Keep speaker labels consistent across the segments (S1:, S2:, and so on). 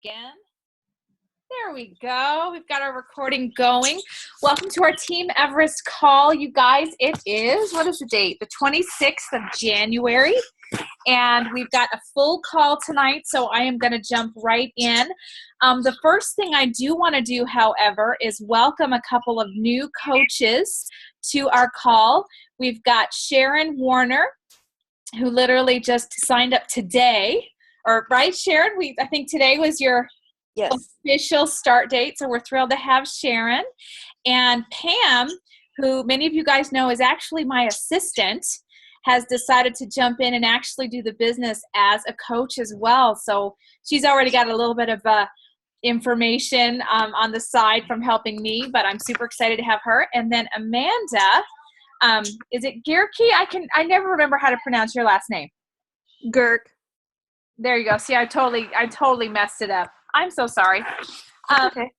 S1: again. There we go. We've got our recording going. Welcome to our Team Everest call, you guys. It is, what is the date? The 26th of January. And we've got a full call tonight, so I am going to jump right in. The first thing I do want to do, however, is welcome a couple of new coaches to our call. We've got Sharon Warner, who literally just signed up today. Or right, Sharon? I think today was your official start date, so we're thrilled to have Sharon. And Pam, who many of you guys know is actually my assistant, has decided to jump in and actually do the business as a coach as well. So she's already got a little bit of information on the side from helping me, but I'm super excited to have her. And then Amanda, is it Gierke? I never remember how to pronounce your last name.
S2: Girk.
S1: There you go. See, I totally messed it up. I'm so sorry.
S2: Okay.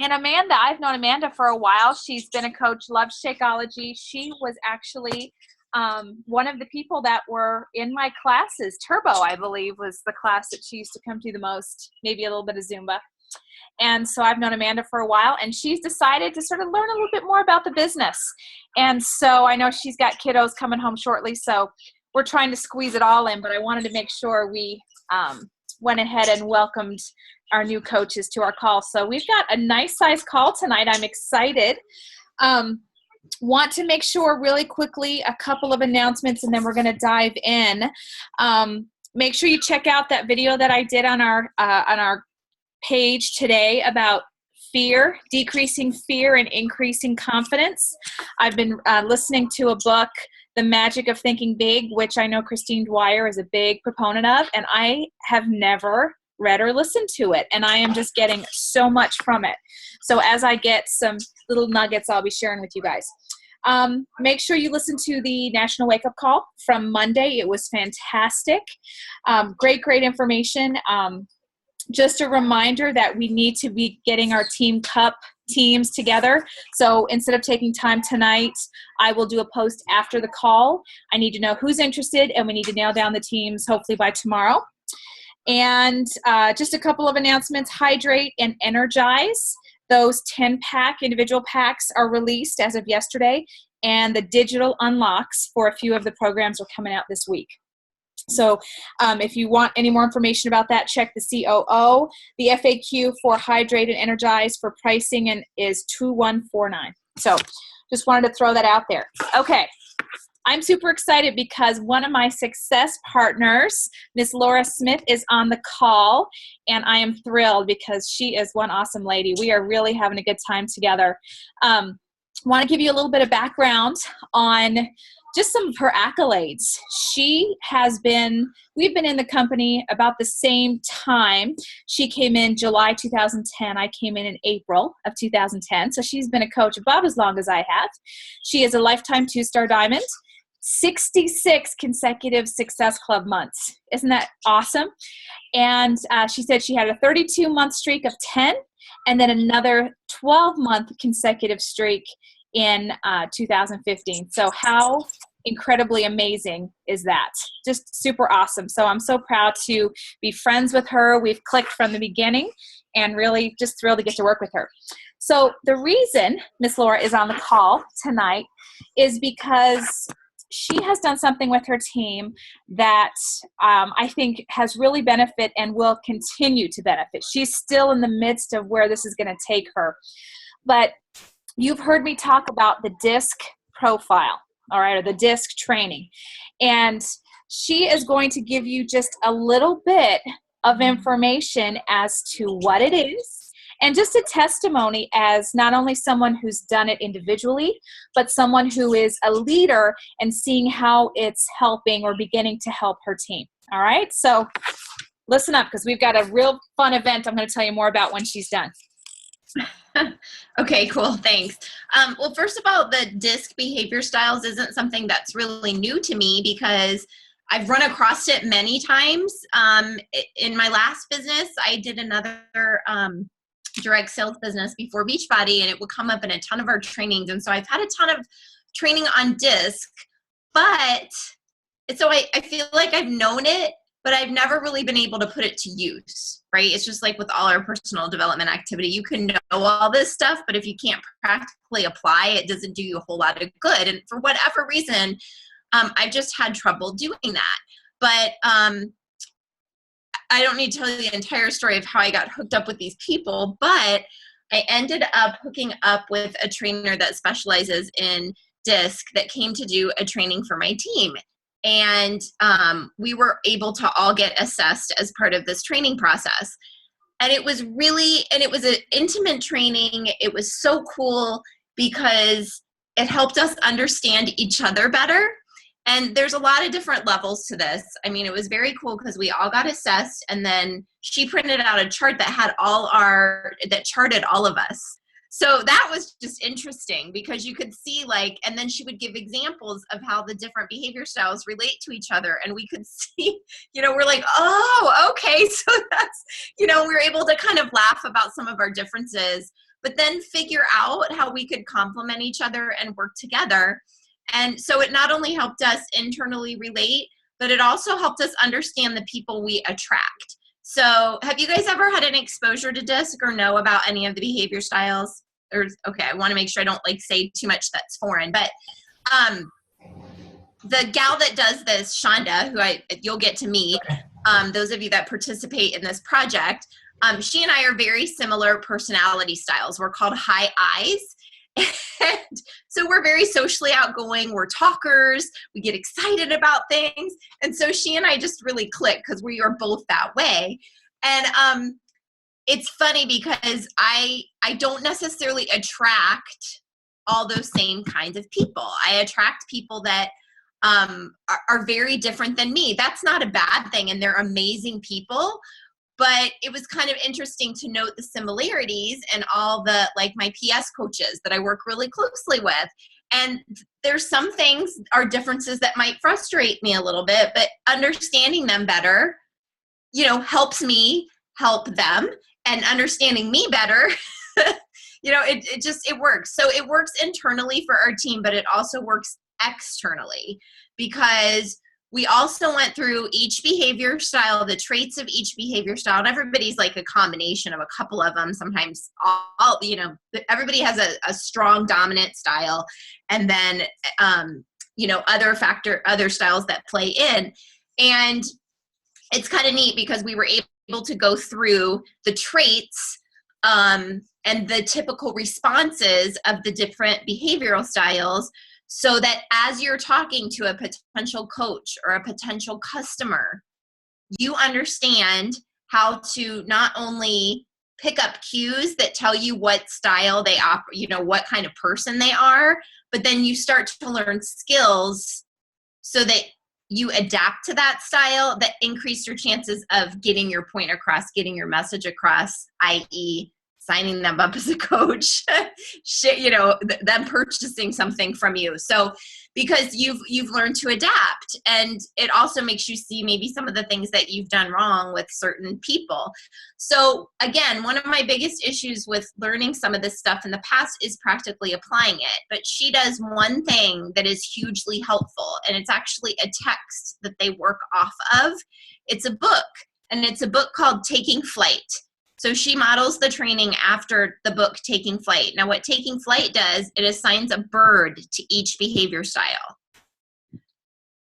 S1: And Amanda, I've known Amanda for a while. She's been a coach, loves Shakeology. She was actually one of the people that were in my classes. Turbo, I believe, was the class that she used to come to the most, maybe a little bit of Zumba. And so I've known Amanda for a while, and she's decided to sort of learn a little bit more about the business. And so I know she's got kiddos coming home shortly, so we're trying to squeeze it all in, but I wanted to make sure we went ahead and welcomed our new coaches to our call. So we've got a nice size call tonight. I'm excited. Want to make sure really quickly a couple of announcements, and then we're going to dive in. Make sure you check out that video that I did on our page today about fear, decreasing fear and increasing confidence. I've been listening to a book, The Magic of Thinking Big, which I know Christine Dwyer is a big proponent of, and I have never read or listened to it, and I am just getting so much from it. So as I get some little nuggets, I'll be sharing with you guys. Make sure you listen to the National Wake Up Call from Monday. It was fantastic. Great information. Just a reminder that we need to be getting our Team Cup teams together. So instead of taking time tonight, I will do a post after the call. I need to know who's interested, and we need to nail down the teams hopefully by tomorrow. And just a couple of announcements. Hydrate and Energize. Those 10-pack individual packs are released as of yesterday, and the digital unlocks for a few of the programs are coming out this week. So if you want any more information about that, check the COO. The FAQ for Hydrate and Energize for pricing is 2149. So just wanted to throw that out there. Okay. I'm super excited because one of my success partners, Miss Lora Smith, is on the call, and I am thrilled because she is one awesome lady. We are really having a good time together. Want to give you a little bit of background on just some of her accolades. We've been in the company about the same time. She came in July 2010. I came in April of 2010. So she's been a coach about as long as I have. She is a lifetime 2-star diamond. 66 consecutive Success Club months. Isn't that awesome? And she said she had a 32-month streak of 10 and then another 12-month consecutive streak in 2015. So how incredibly amazing is that? Just super awesome. So I'm so proud to be friends with her. We've clicked from the beginning and really just thrilled to get to work with her. So the reason Miss Lora is on the call tonight is because she has done something with her team that I think has really benefit and will continue to benefit. She's still in the midst of where this is going to take her. But you've heard me talk about the DISC profile, all right, or the DISC training. And she is going to give you just a little bit of information as to what it is, and just a testimony as not only someone who's done it individually, but someone who is a leader and seeing how it's helping or beginning to help her team. All right, so listen up because we've got a real fun event I'm going to tell you more about when she's done.
S3: Okay, cool. Thanks. Well, first of all, the DISC behavior styles isn't something that's really new to me because I've run across it many times. In my last business, I did another direct sales business before Beachbody, and it would come up in a ton of our trainings. And so I've had a ton of training on DISC, but so I feel like I've known it but I've never really been able to put it to use, right? It's just like with all our personal development activity, you can know all this stuff, but if you can't practically apply, it doesn't do you a whole lot of good. And for whatever reason, I've just had trouble doing that. But I don't need to tell you the entire story of how I got hooked up with these people, but I ended up hooking up with a trainer that specializes in DISC that came to do a training for my team. And we were able to all get assessed as part of this training process. And it was an intimate training. It was so cool because it helped us understand each other better. And there's a lot of different levels to this. I mean, it was very cool because we all got assessed, and then she printed out a chart that had that charted all of us. So that was just interesting because you could see and then she would give examples of how the different behavior styles relate to each other. And we could see, we're like, oh, okay. So that's, we were able to kind of laugh about some of our differences, but then figure out how we could complement each other and work together. And so it not only helped us internally relate, but it also helped us understand the people we attract. So have you guys ever had an exposure to DISC or know about any of the behavior styles? Okay, I want to make sure I don't say too much that's foreign, but the gal that does this, Shonda, who you'll get to meet, those of you that participate in this project, she and I are very similar personality styles. We're called high I's. And so we're very socially outgoing. We're talkers. We get excited about things. And so she and I just really click because we are both that way. And it's funny because I don't necessarily attract all those same kinds of people. I attract people that are very different than me. That's not a bad thing. And they're amazing people. But it was kind of interesting to note the similarities and all the, my PS coaches that I work really closely with. And there's some things, our differences that might frustrate me a little bit, but understanding them better, helps me help them, and understanding me better, it works. So it works internally for our team, but it also works externally because we also went through each behavior style, the traits of each behavior style, and everybody's a combination of a couple of them. Sometimes everybody has a strong dominant style, and then, other styles that play in. And it's kind of neat because we were able to go through the traits and the typical responses of the different behavioral styles, so that as you're talking to a potential coach or a potential customer, you understand how to not only pick up cues that tell you what style they what kind of person they are, but then you start to learn skills so that you adapt to that style that increase your chances of getting your point across, getting your message across, i.e., signing them up as a coach, them purchasing something from you. So because you've learned to adapt, and it also makes you see maybe some of the things that you've done wrong with certain people. So again, one of my biggest issues with learning some of this stuff in the past is practically applying it. But she does one thing that is hugely helpful, and it's actually a text that they work off of. It's a book, and it's a book called Taking Flight. So she models the training after the book Taking Flight. Now what Taking Flight does, it assigns a bird to each behavior style.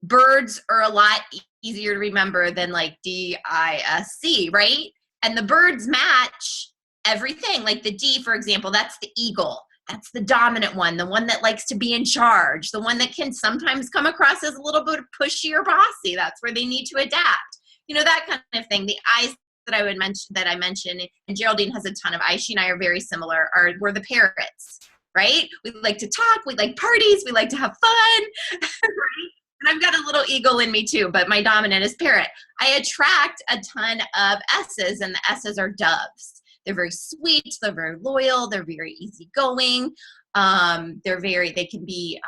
S3: Birds are a lot easier to remember than DISC, right? And the birds match everything. Like the D, for example, that's the eagle. That's the dominant one, the one that likes to be in charge, the one that can sometimes come across as a little bit pushy or bossy. That's where they need to adapt. That kind of thing. The I's that I mentioned, and Geraldine has a ton of I's. She and I are very similar. We're the parrots, right? We like to talk. We like parties. We like to have fun. Right? And I've got a little eagle in me too, but my dominant is parrot. I attract a ton of S's, and the S's are doves. They're very sweet. They're very loyal. They're very easygoing. They can be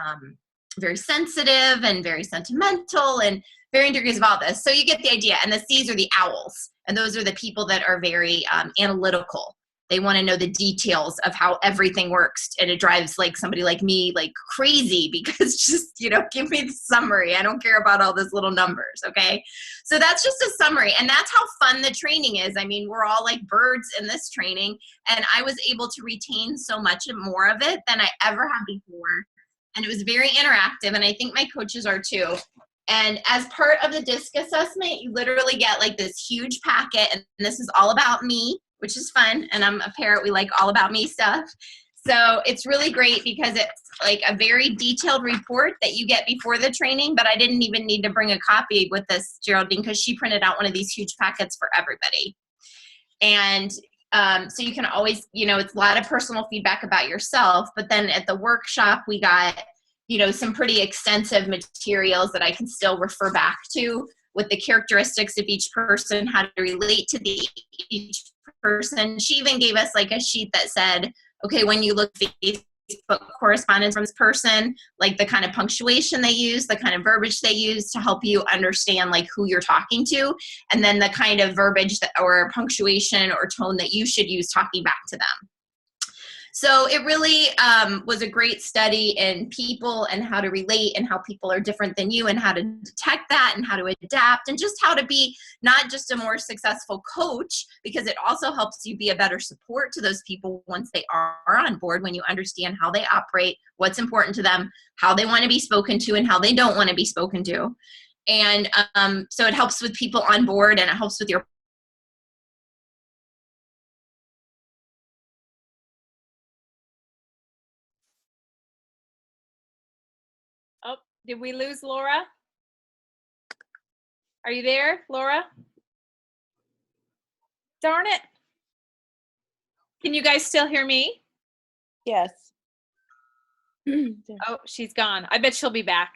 S3: very sensitive and very sentimental and varying degrees of all this. So you get the idea. And the C's are the owls. And those are the people that are very analytical. They want to know the details of how everything works. And it drives like somebody like me like crazy because just, give me the summary. I don't care about all those little numbers. Okay. So that's just a summary. And that's how fun the training is. I mean, we're all like birds in this training, and I was able to retain so much more of it than I ever had before. And it was very interactive. And I think my coaches are too. And as part of the DISC assessment, you literally get like this huge packet, and this is all about me, which is fun. And I'm a parent, we like all about me stuff. So it's really great because it's like a very detailed report that you get before the training, but I didn't even need to bring a copy with this, Geraldine, because she printed out one of these huge packets for everybody. And so you can always, it's a lot of personal feedback about yourself, but then at the workshop, we got some pretty extensive materials that I can still refer back to with the characteristics of each person, how to relate to each person. She even gave us like a sheet that said, okay, when you look at Facebook correspondence from this person, like the kind of punctuation they use, the kind of verbiage they use to help you understand like who you're talking to, and then the kind of verbiage or punctuation or tone that you should use talking back to them. So it really was a great study in people and how to relate and how people are different than you and how to detect that and how to adapt and just how to be not just a more successful coach, because it also helps you be a better support to those people once they are on board, when you understand how they operate, what's important to them, how they want to be spoken to and how they don't want to be spoken to. And so it helps with people on board, and it helps with your
S1: Oh, did we lose Lora? Are you there, Lora? Darn it. Can you guys still hear me?
S2: Yes.
S1: Oh, she's gone. I bet she'll be back.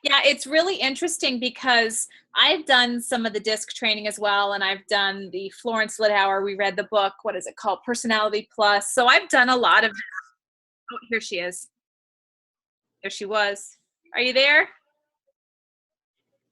S1: Yeah, it's really interesting because I've done some of the DISC training as well, and I've done the Florence Littauer. We read the book. What is it called? Personality Plus. So I've done a lot of. Oh, here she is. There she was. Are you there?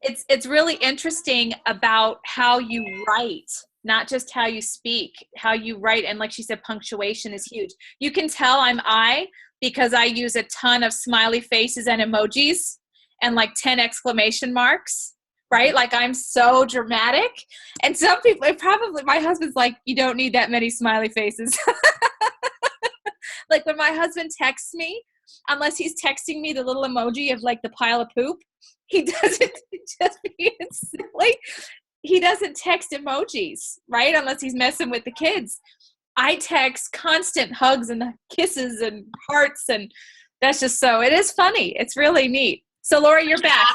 S1: It's really interesting about how you write, not just how you speak, how you write. And like she said, punctuation is huge. You can tell I'm I because I use a ton of smiley faces and emojis and like 10 exclamation marks, right? Like I'm so dramatic. And some people, my husband's like, you don't need that many smiley faces. Like when my husband texts me, unless he's texting me the little emoji of like the pile of poop, he doesn't just being silly. He doesn't text emojis, right? Unless he's messing with the kids. I text constant hugs and kisses and hearts, and that's just so, it is funny. It's really neat. So Lora, you're back.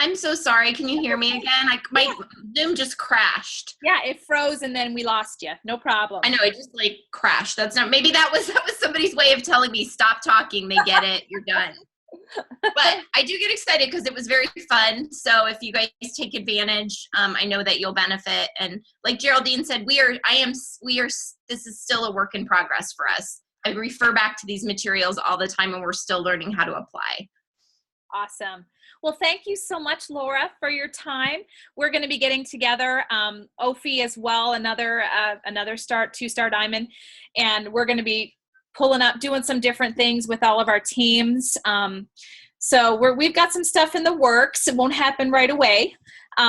S3: I'm so sorry. Can you hear me again? My Zoom just crashed.
S1: Yeah, it froze and then we lost you. No problem.
S3: I know, it just like crashed. That's not, maybe that was somebody's way of telling me stop talking. They get it. You're done. But I do get excited because it was very fun. So if you guys take advantage, I know that you'll benefit. And like Geraldine said, this is still a work in progress for us. I refer back to these materials all the time, and we're still learning how to apply.
S1: Awesome. Well, thank you so much, Lora, for your time. We're going to be getting together, Ophi as well, another two-star diamond, and we're going to be pulling up, doing some different things with all of our teams. So we've got some stuff in the works. It won't happen right away.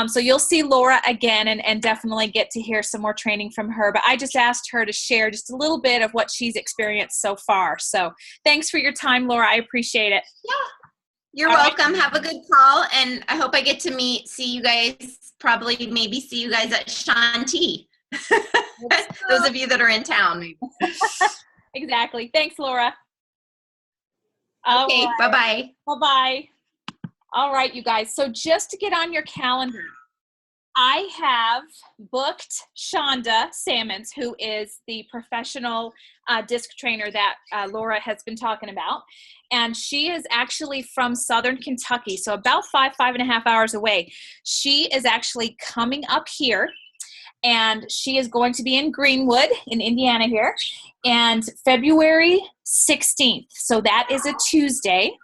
S1: So you'll see Lora again and definitely get to hear some more training from her. But I just asked her to share just a little bit of what she's experienced so far. So thanks for your time, Lora. I appreciate it.
S3: Yeah. You're welcome. Have a good call, and I hope I get to see you guys, maybe see you guys at Shanti. Those of you that are in town. Maybe.
S1: Exactly. Thanks, Lora.
S3: Okay, right. Bye-bye.
S1: Bye-bye. All right, you guys. So just to get on your calendar, I have booked Shonda Salmons, who is the professional DISC trainer that Lora has been talking about. And she is actually from Southern Kentucky, so about 5.5 hours away. She is actually coming up here, and she is going to be in Greenwood in Indiana here, and February 16th. So that is a Tuesday.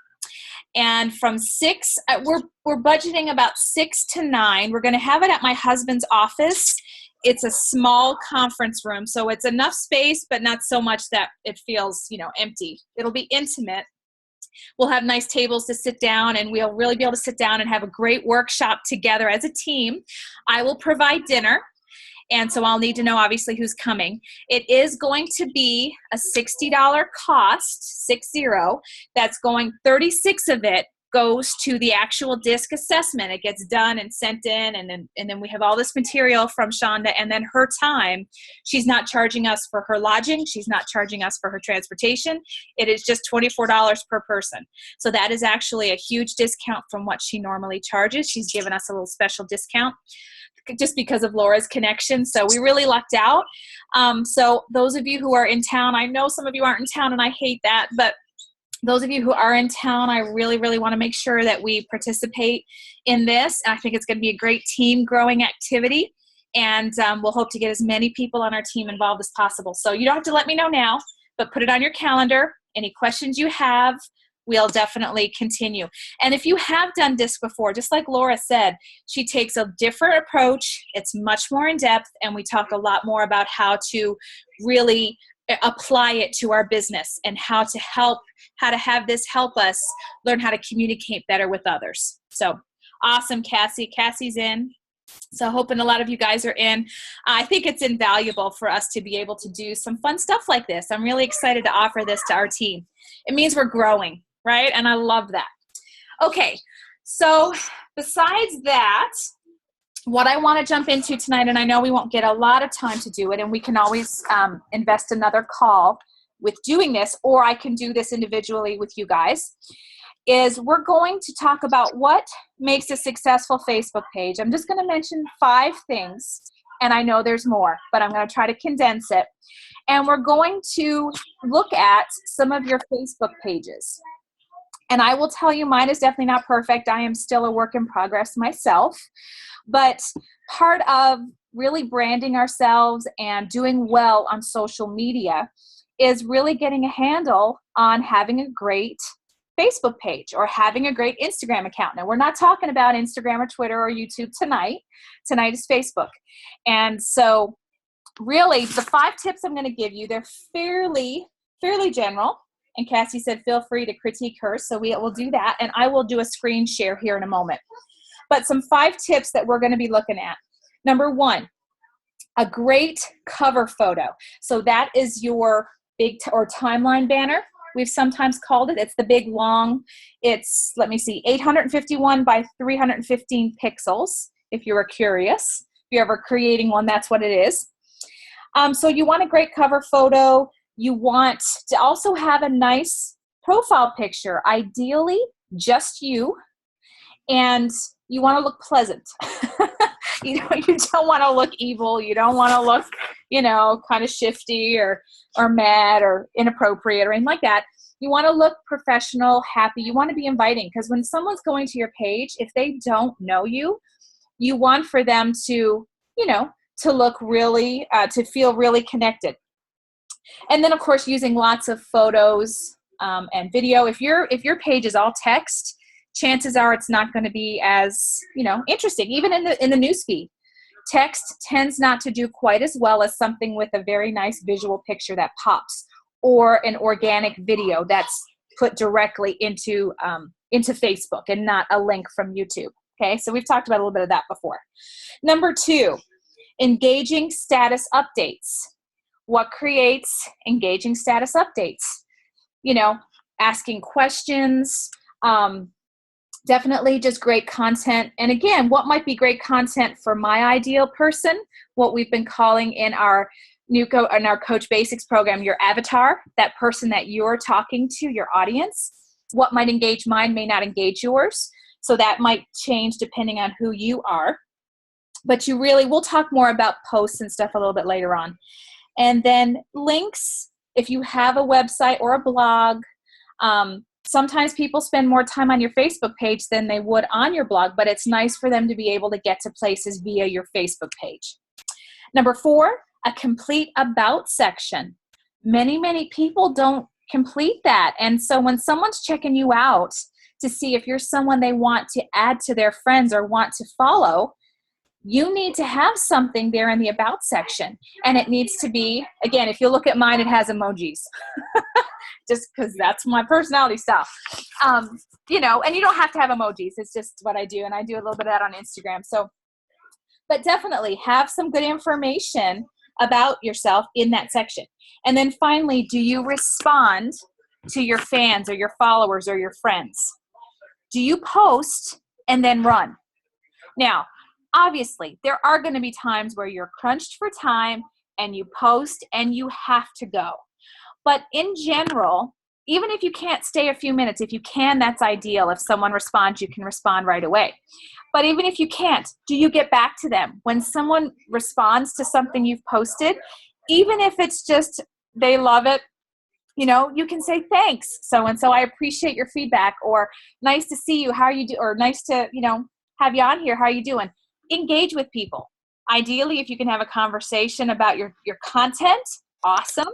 S1: And from 6, we're budgeting about 6 to 9. We're going to have it at my husband's office it's a small conference room, so it's enough space, but not so much that it feels, empty. It'll be intimate. We'll have nice tables to sit down, and we'll really be able to sit down and have a great workshop together as a team. I will provide dinner, and so I'll need to know, obviously, who's coming. It is going to be a $60 cost, 60. That's going, 36 of it goes to the actual DISC assessment. It gets done and sent in, and then we have all this material from Shonda, and then her time. She's not charging us for her lodging. She's not charging us for her transportation. It is just $24 per person. So that is actually a huge discount from what she normally charges. She's given us a little special discount just because of Laura's connection. So we really lucked out. So those of you who are in town, I know some of you aren't in town, and I hate that, but those of you who are in town, I really, really want to make sure that we participate in this. I think it's going to be a great team growing activity, and we'll hope to get as many people on our team involved as possible. So you don't have to let me know now, but put it on your calendar. Any questions you have, we'll definitely continue. And if you have done DISC before, just like Lora said, she takes a different approach. It's much more in depth, and we talk a lot more about how to really apply it to our business and how to have this help us learn how to communicate better with others. So awesome, Cassie. Cassie's in. So hoping a lot of you guys are in. I think it's invaluable for us to be able to do some fun stuff like this. I'm really excited to offer this to our team. It means we're growing, right? And I love that. Okay, so besides that, what I want to jump into tonight, and I know we won't get a lot of time to do it, and we can always invest another call with doing this, or I can do this individually with you guys, is we're going to talk about what makes a successful Facebook page. I'm just going to mention 5 things, and I know there's more, but I'm going to try to condense it. And we're going to look at some of your Facebook pages. And I will tell you, mine is definitely not perfect. I am still a work in progress myself. But part of really branding ourselves and doing well on social media is really getting a handle on having a great Facebook page or having a great Instagram account. Now, we're not talking about Instagram or Twitter or YouTube tonight. Tonight is Facebook. And so really, the 5 tips I'm going to give you, they're fairly general. And Cassie said, feel free to critique her. So we will do that. And I will do a screen share here in a moment. But some 5 tips that we're going to be looking at. Number 1, a great cover photo. So that is your big or timeline banner. We've sometimes called it. It's the big long, it's, 851 by 315 pixels, if you were curious. If you're ever creating one, that's what it is. So you want a great cover photo. You want to also have a nice profile picture, ideally just you, and you want to look pleasant. You don't want to look evil. You don't want to look, kind of shifty or mad or inappropriate or anything like that. You want to look professional, happy. You want to be inviting, because when someone's going to your page, if they don't know you, you want for them to, to look really, to feel really connected. And then, of course, using lots of photos and video. If your page is all text, chances are it's not going to be as, interesting. Even in the newsfeed, text tends not to do quite as well as something with a very nice visual picture that pops, or an organic video that's put directly into Facebook and not a link from YouTube. Okay, so we've talked about a little bit of that before. Number 2, engaging status updates. What creates engaging status updates? Asking questions, definitely just great content. And again, what might be great content for my ideal person, what we've been calling in our Coach Basics program, your avatar, that person that you're talking to, your audience. What might engage mine may not engage yours. So that might change depending on who you are. But we'll talk more about posts and stuff a little bit later on. And then links, if you have a website or a blog, sometimes people spend more time on your Facebook page than they would on your blog, but it's nice for them to be able to get to places via your Facebook page. Number 4, a complete about section. Many people don't complete that. And so when someone's checking you out to see if you're someone they want to add to their friends or want to follow, you need to have something there in the about section. And it needs to be, again, if you look at mine, it has emojis. Just because that's my personality style. You know, and you don't have to have emojis. It's just what I do. And I do a little bit of that on Instagram. So, but definitely have some good information about yourself in that section. And then finally, do you respond to your fans or your followers or your friends? Do you post and then run? Now, obviously, there are going to be times where you're crunched for time and you post and you have to go. But in general, even if you can't stay a few minutes, if you can, that's ideal. If someone responds, you can respond right away. But even if you can't, do you get back to them? When someone responds to something you've posted, even if it's just they love it, you know, you can say, thanks, so-and-so, I appreciate your feedback, or nice to see you, how are you doing, or nice to, you know, have you on here, how are you doing? Engage with people. Ideally, if you can have a conversation about your content, awesome.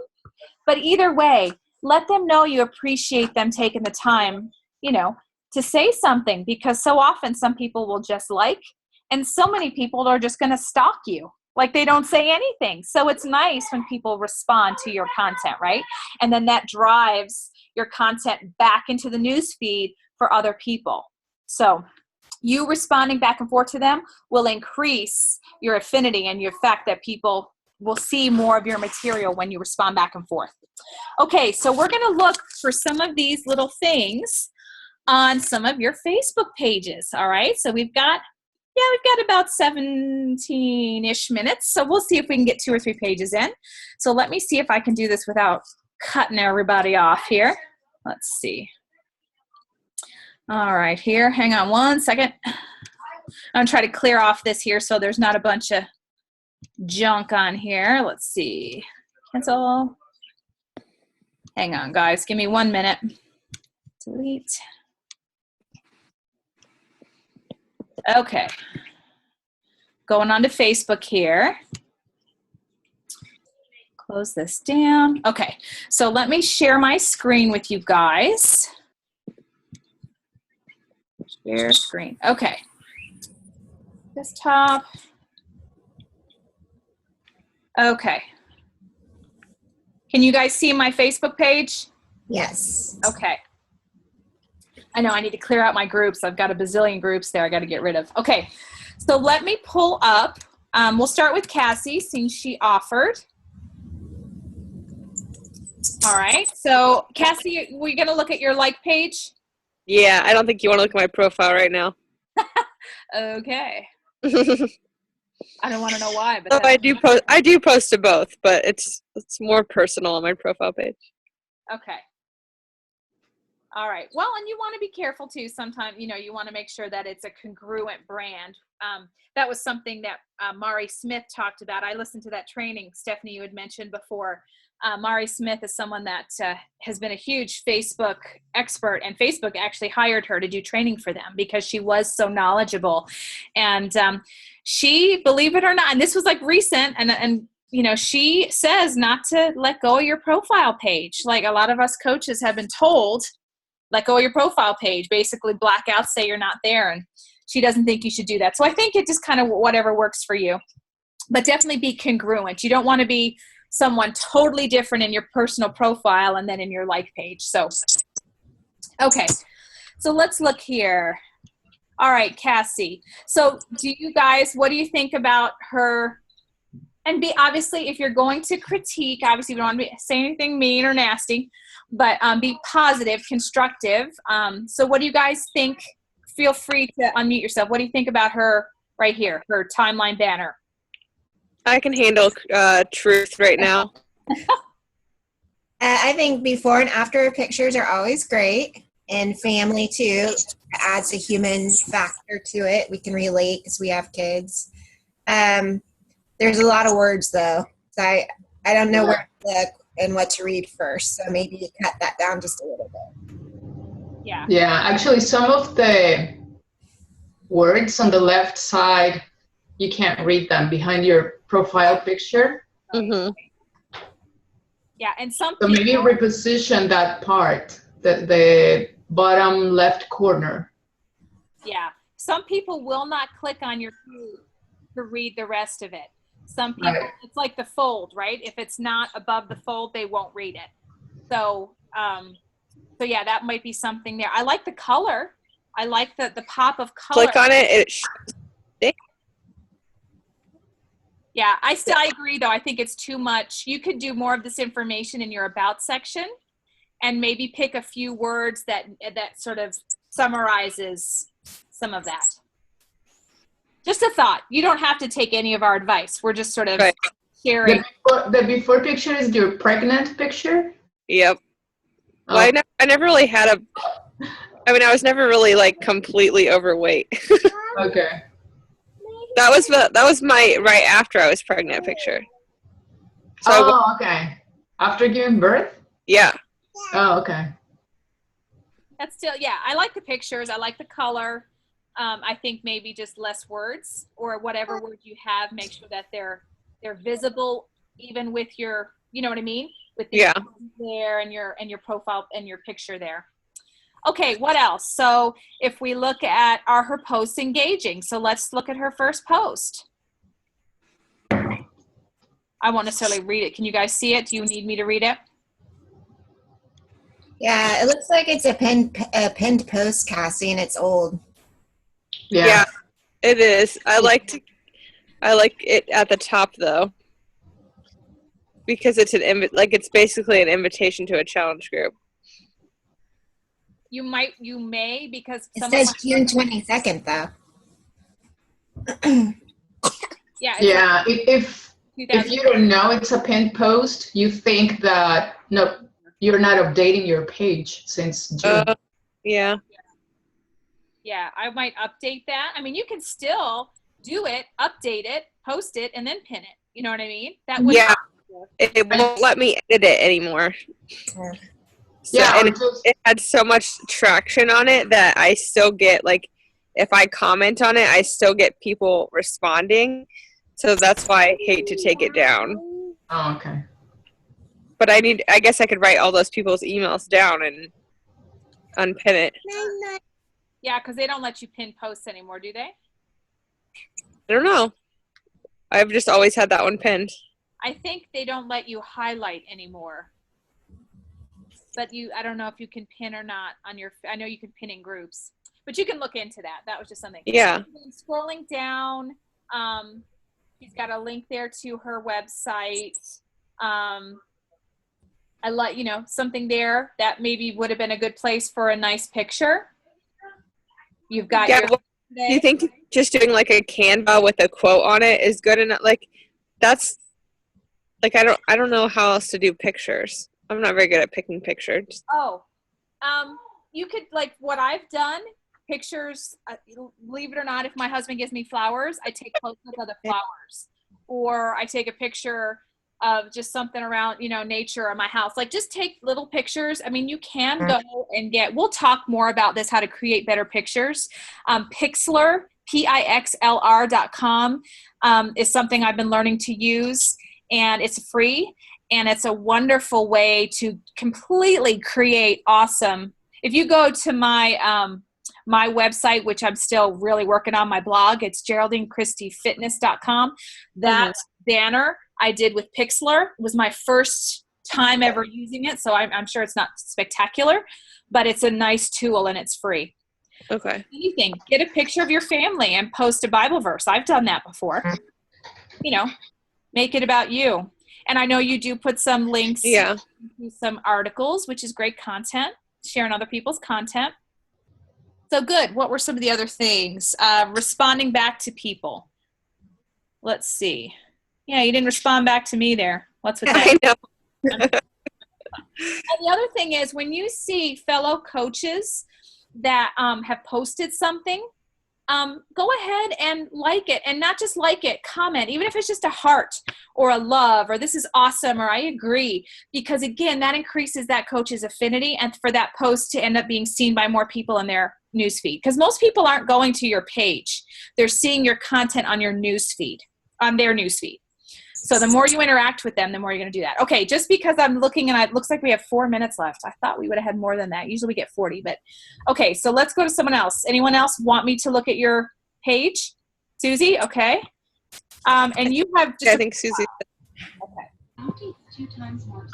S1: But either way, let them know you appreciate them taking the time, you know, to say something, because so often some people will just like, and so many people are just going to stalk you. Like they don't say anything. So it's nice when people respond to your content, right? And then that drives your content back into the news feed for other people. So you responding back and forth to them will increase your affinity and your fact that people will see more of your material when you respond back and forth. Okay, so we're going to look for some of these little things on some of your Facebook pages, all right? So we've got about 17-ish minutes, so we'll see if we can get 2 or 3 pages in. So let me see if I can do this without cutting everybody off here. Let's see. All right, here, hang on one second. I'm going to try to clear off this here so there's not a bunch of junk on here. Let's see. Cancel. Hang on, guys. Give me 1 minute. Delete. Okay. Going on to Facebook here. Close this down. Okay. So let me share my screen with you guys. Share screen. Okay. Desktop. Okay. Can you guys see my Facebook page?
S4: Yes.
S1: Okay. I know I need to clear out my groups. I've got a bazillion groups there I got to get rid of. Okay. So let me pull up. We'll start with Cassie, since she offered. All right. So Cassie, we're going to look at your like page?
S2: Yeah, I don't think you want to look at my profile right now.
S1: Okay. I don't want to know why, but
S2: Oh, I do post to both, but it's more personal on my profile page.
S1: Okay. All right. Well, and you want to be careful too. Sometimes, you know, you want to make sure that it's a congruent brand. That was something that Mari Smith talked about. I listened to that training, Stephanie, you had mentioned before. Mari Smith is someone that has been a huge Facebook expert, and Facebook actually hired her to do training for them because she was so knowledgeable. And she, believe it or not, and this was like recent, and you know, she says not to let go of your profile page. Like a lot of us coaches have been told, let go of your profile page, basically black out, say you're not there. And she doesn't think you should do that. So I think it just kind of whatever works for you, but definitely be congruent. You don't want to be someone totally different in your personal profile and then in your like page. So, okay. So let's look here. All right, Cassie. So do you guys, what do you think about her? And be, obviously, if you're going to critique, obviously you don't want to say anything mean or nasty, but be positive, constructive. So what do you guys think? Feel free to unmute yourself. What do you think about her right here, her timeline banner?
S2: I can handle truth right now.
S4: I think before and after pictures are always great, and family too. Adds a human factor to it. We can relate because we have kids. There's a lot of words though, so I don't know where to look and what to read first. So maybe you cut that down just a little bit.
S1: Yeah.
S5: Yeah, actually, some of the words on the left side, you can't read them behind your profile picture.
S2: Mm-hmm.
S1: Yeah, and some
S5: So maybe reposition that part, the bottom left corner.
S1: Yeah, some people will not click on your to read the rest of it. Some people,
S5: Right.
S1: it's like the fold, right? If it's not above the fold, they won't read it. So, so yeah, that might be something there. I like the color. I like the pop of color.
S2: Click on it.
S1: Yeah, I agree though. I think it's too much. You could do more of this information in your about section and maybe pick a few words that sort of summarizes some of that. Just a thought. You don't have to take any of our advice. We're just sort of sharing.
S5: The before picture is your pregnant picture?
S2: Yep.
S5: Oh.
S2: Well, I never really had I was never really like completely overweight.
S5: Okay.
S2: That was my right after I was pregnant picture. So
S5: okay. After giving birth?
S2: Yeah.
S5: Oh, okay.
S1: That's still, yeah, I like the pictures. I like the color. I think maybe just less words, or whatever words you have, make sure that they're visible even with your, you know what I mean? With the there and your profile and your picture there. Okay, what else? So if we look at, are her posts engaging? So let's look at her first post. I won't necessarily read it. Can you guys see it? Do you need me to read it?
S4: Yeah, it looks like it's a pinned post, Cassie, and it's old.
S2: Yeah, it is. I like it at the top though, because it's it's basically an invitation to a challenge group.
S1: You may, because
S4: it says June 22nd though.
S5: Yeah, if you don't know it's a pinned post, you think that no, you're not updating your page since June.
S2: Yeah.
S1: Yeah, I might update that. I mean, you can still do it, update it, post it, and then pin it. You know what I mean? That would
S2: it won't let me edit it anymore. So, and it had so much traction on it that I still get, like, if I comment on it, I still get people responding. So that's why I hate to take it down.
S5: Oh, okay.
S2: But I guess I could write all those people's emails down and unpin it.
S1: Yeah, because they don't let you pin posts anymore, do they?
S2: I don't know. I've just always had that one pinned.
S1: I think they don't let you highlight anymore. But I don't know if you can pin or not on your, I know you can pin in groups, but you can look into that. That was just something.
S2: Yeah.
S1: Scrolling down, she's got a link there to her website. I let something there that maybe would have been a good place for a nice picture. You've got
S2: do you think just doing like a Canva with a quote on it is good enough? Like, that's like, I don't know how else to do pictures. I'm not very good at picking pictures.
S1: Oh, you could, like what I've done, pictures, believe it or not, if my husband gives me flowers, I take close-ups of the flowers. Or I take a picture of just something around, nature or my house. Like, just take little pictures. I mean, you can go and we'll talk more about this, how to create better pictures. Pixlr, Pixlr.com is something I've been learning to use, and it's free. And it's a wonderful way to completely create awesome. If you go to my my website, which I'm still really working on, my blog, it's GeraldineChristieFitness.com. That banner I did with Pixlr. It was my first time ever using it, so I'm sure it's not spectacular, but it's a nice tool and it's free.
S2: Okay.
S1: Anything. Get a picture of your family and post a Bible verse. I've done that before. Make it about you. And I know you do put some links to some articles, which is great content, sharing other people's content. So good. What were some of the other things? Responding back to people. Let's see. Yeah, you didn't respond back to me there. What's with that?
S2: I know.
S1: And the other thing is, when you see fellow coaches that have posted something, go ahead and like it, and not just like it, comment, even if it's just a heart or a love or this is awesome or I agree, because again, that increases that coach's affinity and for that post to end up being seen by more people in their newsfeed. Because most people aren't going to your page. They're seeing your content on your newsfeed, on their newsfeed. So the more you interact with them, the more you're going to do that. Okay, just because I'm looking and it looks like we have 4 minutes left. I thought we would have had more than that. Usually we get 40, but okay, so let's go to someone else. Anyone else want me to look at your page? Susie, okay. And you have just
S2: I think Susie.
S1: okay.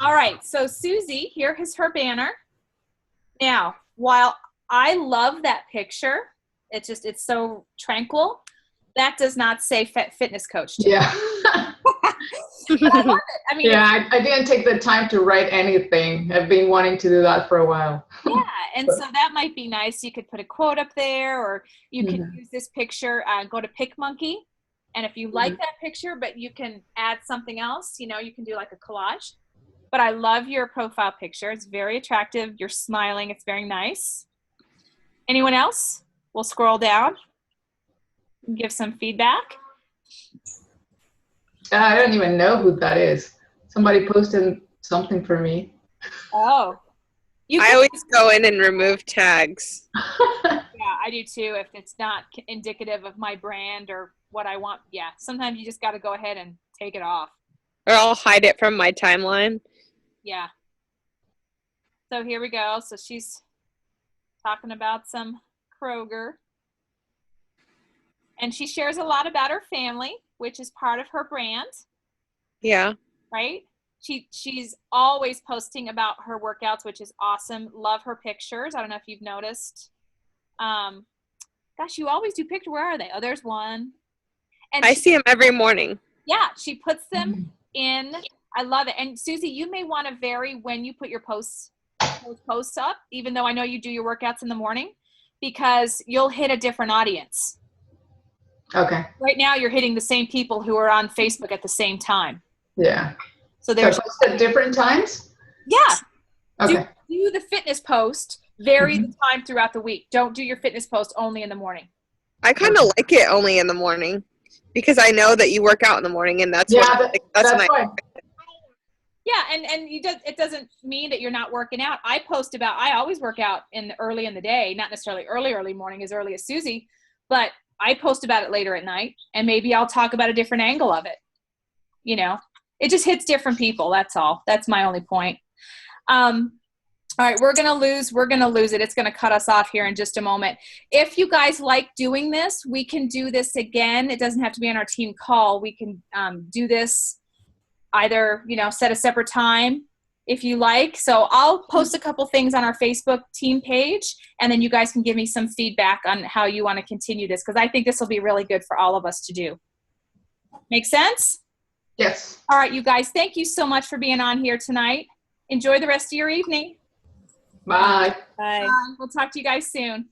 S1: All right, so Susie, here is her banner. Now, while I love that picture, it's so tranquil, that does not say fitness coach to
S5: Yeah.
S1: But I love it. I mean,
S5: yeah, I didn't take the time to write anything. I've been wanting to do that for a while.
S1: Yeah, and so that might be nice. You could put a quote up there, or you can use this picture, go to PicMonkey, and if you like that picture, but you can add something else, you can do like a collage. But I love your profile picture. It's very attractive. You're smiling. It's very nice. Anyone else? We'll scroll down and give some feedback.
S5: I don't even know who that is. Somebody posted something for me.
S1: Oh.
S2: I always go in and remove tags.
S1: Yeah, I do too. If it's not indicative of my brand or what I want. Yeah, sometimes you just got to go ahead and take it off.
S2: Or I'll hide it from my timeline.
S1: Yeah. So here we go. So she's talking about some Kroger. And she shares a lot about her family, which is part of her brand.
S2: Yeah.
S1: Right? She's always posting about her workouts, which is awesome. Love her pictures. I don't know if you've noticed. Gosh, you always do pictures. Where are they? Oh, there's one. And
S2: I see them every morning.
S1: Yeah, she puts them in. I love it. And Susie, you may want to vary when you put your posts up, even though I know you do your workouts in the morning, because you'll hit a different audience.
S5: Okay.
S1: Right now, you're hitting the same people who are on Facebook at the same time.
S5: Yeah.
S1: So there's
S5: post at different times?
S1: Yeah.
S5: Okay.
S1: Do the fitness post, vary the time throughout the week. Don't do your fitness post only in the morning.
S2: I kind of like it only in the morning because I know that you work out in the morning, and that's
S5: that's
S2: my
S5: fine.
S1: Yeah, and it doesn't mean that you're not working out. I always work out early in the day, not necessarily early morning as early as Susie, but I post about it later at night, and maybe I'll talk about a different angle of it. It just hits different people. That's all. That's my only point. All right, we're gonna lose it. It's gonna cut us off here in just a moment. If you guys like doing this, we can do this again. It doesn't have to be on our team call. We can do this either, set a separate time if you like. So I'll post a couple things on our Facebook team page, and then you guys can give me some feedback on how you want to continue this, because I think this will be really good for all of us to do. Make sense?
S5: Yes.
S1: All right, you guys, thank you so much for being on here tonight. Enjoy the rest of your evening.
S5: Bye.
S1: Bye. We'll talk to you guys soon.